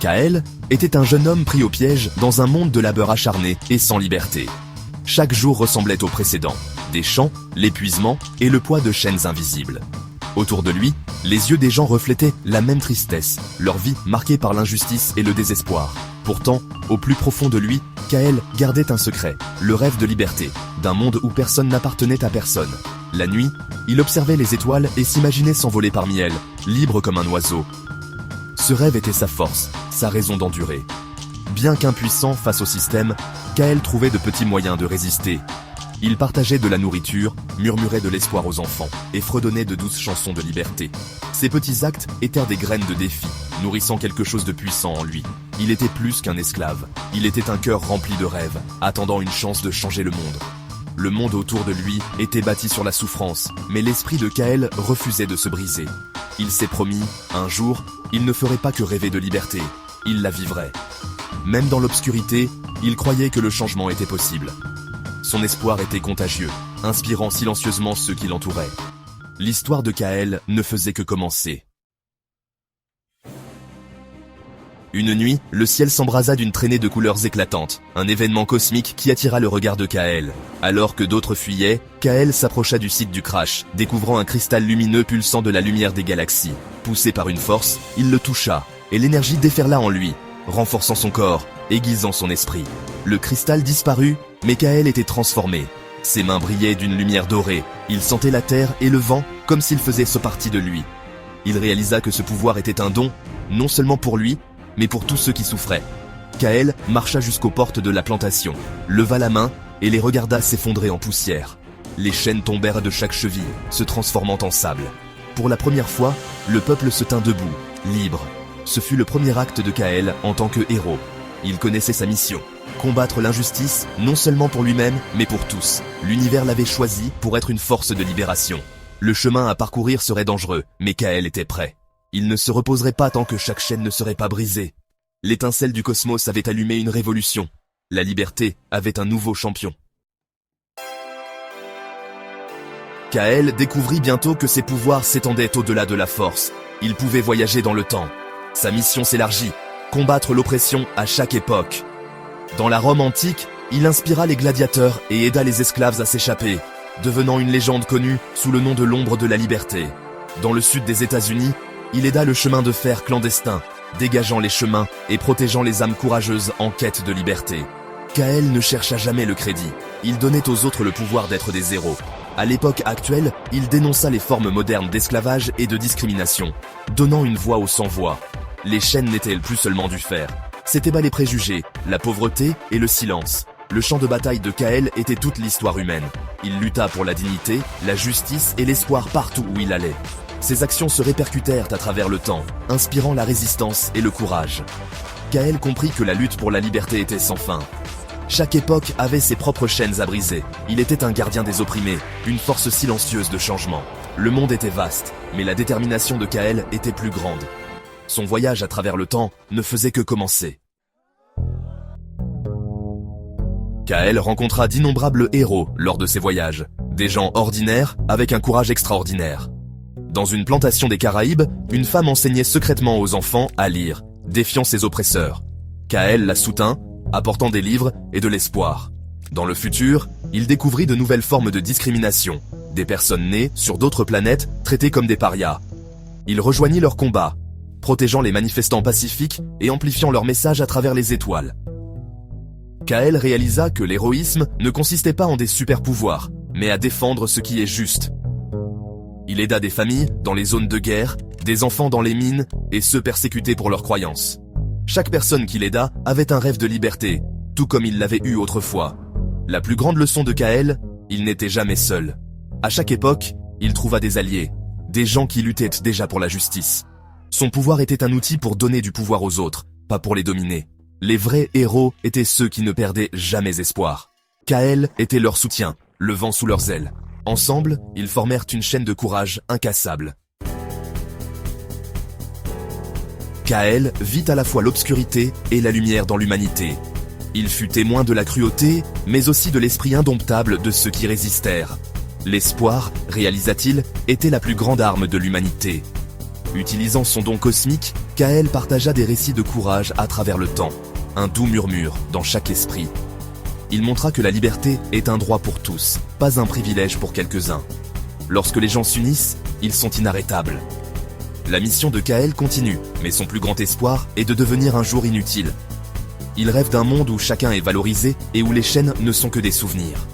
Kael était un jeune homme pris au piège dans un monde de labeur acharné et sans liberté. Chaque jour ressemblait au précédent, des champs, l'épuisement et le poids de chaînes invisibles. Autour de lui, les yeux des gens reflétaient la même tristesse, leur vie marquée par l'injustice et le désespoir. Pourtant, au plus profond de lui, Kael gardait un secret, le rêve de liberté, d'un monde où personne n'appartenait à personne. La nuit, il observait les étoiles et s'imaginait s'envoler parmi elles, libre comme un oiseau. Ce rêve était sa force, sa raison d'endurer. Bien qu'impuissant face au système, Kael trouvait de petits moyens de résister. Il partageait de la nourriture, murmurait de l'espoir aux enfants et fredonnait de douces chansons de liberté. Ces petits actes étaient des graines de défi, nourrissant quelque chose de puissant en lui. Il était plus qu'un esclave, il était un cœur rempli de rêves, attendant une chance de changer le monde. Le monde autour de lui était bâti sur la souffrance, mais l'esprit de Kael refusait de se briser. Il s'est promis, un jour, il ne ferait pas que rêver de liberté, il la vivrait. Même dans l'obscurité, il croyait que le changement était possible. Son espoir était contagieux, inspirant silencieusement ceux qui l'entouraient. L'histoire de Kael ne faisait que commencer. Une nuit, le ciel s'embrasa d'une traînée de couleurs éclatantes, un événement cosmique qui attira le regard de Kael. Alors que d'autres fuyaient, Kael s'approcha du site du crash, découvrant un cristal lumineux pulsant de la lumière des galaxies. Poussé par une force, il le toucha, et l'énergie déferla en lui, renforçant son corps, aiguisant son esprit. Le cristal disparut, mais Kael était transformé. Ses mains brillaient d'une lumière dorée, il sentait la terre et le vent comme s'ils faisaient ce partie de lui. Il réalisa que ce pouvoir était un don, non seulement pour lui, mais pour tous ceux qui souffraient. Kael marcha jusqu'aux portes de la plantation, leva la main et les regarda s'effondrer en poussière. Les chaînes tombèrent de chaque cheville, se transformant en sable. Pour la première fois, le peuple se tint debout, libre. Ce fut le premier acte de Kael en tant que héros. Il connaissait sa mission, combattre l'injustice, non seulement pour lui-même, mais pour tous. L'univers l'avait choisi pour être une force de libération. Le chemin à parcourir serait dangereux, mais Kael était prêt. Il ne se reposerait pas tant que chaque chaîne ne serait pas brisée. L'étincelle du cosmos avait allumé une révolution. La liberté avait un nouveau champion. Kael découvrit bientôt que ses pouvoirs s'étendaient au-delà de la force. Il pouvait voyager dans le temps. Sa mission s'élargit, combattre l'oppression à chaque époque. Dans la Rome antique, il inspira les gladiateurs et aida les esclaves à s'échapper, devenant une légende connue sous le nom de l'ombre de la liberté. Dans le sud des États-Unis, il aida le chemin de fer clandestin, dégageant les chemins et protégeant les âmes courageuses en quête de liberté. Kael ne chercha jamais le crédit, il donnait aux autres le pouvoir d'être des héros. À l'époque actuelle, il dénonça les formes modernes d'esclavage et de discrimination, donnant une voix aux sans-voix. Les chaînes n'étaient plus seulement du fer. C'étaient les préjugés, la pauvreté et le silence. Le champ de bataille de Kael était toute l'histoire humaine. Il lutta pour la dignité, la justice et l'espoir partout où il allait. Ses actions se répercutèrent à travers le temps, inspirant la résistance et le courage. Kael comprit que la lutte pour la liberté était sans fin. Chaque époque avait ses propres chaînes à briser. Il était un gardien des opprimés, une force silencieuse de changement. Le monde était vaste, mais la détermination de Kael était plus grande. Son voyage à travers le temps ne faisait que commencer. Kael rencontra d'innombrables héros lors de ses voyages, des gens ordinaires avec un courage extraordinaire. Dans une plantation des Caraïbes, une femme enseignait secrètement aux enfants à lire, défiant ses oppresseurs. Kael la soutint, apportant des livres et de l'espoir. Dans le futur, il découvrit de nouvelles formes de discrimination, des personnes nées sur d'autres planètes traitées comme des parias. Il rejoignit leur combat, protégeant les manifestants pacifiques et amplifiant leur message à travers les étoiles. Kael réalisa que l'héroïsme ne consistait pas en des super-pouvoirs, mais à défendre ce qui est juste. Il aida des familles dans les zones de guerre, des enfants dans les mines et ceux persécutés pour leurs croyances. Chaque personne qu'il aida avait un rêve de liberté, tout comme il l'avait eu autrefois. La plus grande leçon de Kael, il n'était jamais seul. À chaque époque, il trouva des alliés, des gens qui luttaient déjà pour la justice. Son pouvoir était un outil pour donner du pouvoir aux autres, pas pour les dominer. Les vrais héros étaient ceux qui ne perdaient jamais espoir. Kael était leur soutien, le vent sous leurs ailes. Ensemble, ils formèrent une chaîne de courage incassable. Kael vit à la fois l'obscurité et la lumière dans l'humanité. Il fut témoin de la cruauté, mais aussi de l'esprit indomptable de ceux qui résistèrent. L'espoir, réalisa-t-il, était la plus grande arme de l'humanité. Utilisant son don cosmique, Kael partagea des récits de courage à travers le temps, un doux murmure dans chaque esprit. Il montra que la liberté est un droit pour tous, pas un privilège pour quelques-uns. Lorsque les gens s'unissent, ils sont inarrêtables. La mission de Kael continue, mais son plus grand espoir est de devenir un jour inutile. Il rêve d'un monde où chacun est valorisé et où les chaînes ne sont que des souvenirs.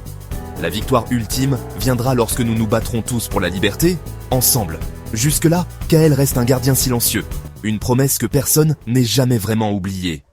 La victoire ultime viendra lorsque nous nous battrons tous pour la liberté, ensemble. Jusque-là, Kael reste un gardien silencieux, une promesse que personne n'est jamais vraiment oubliée.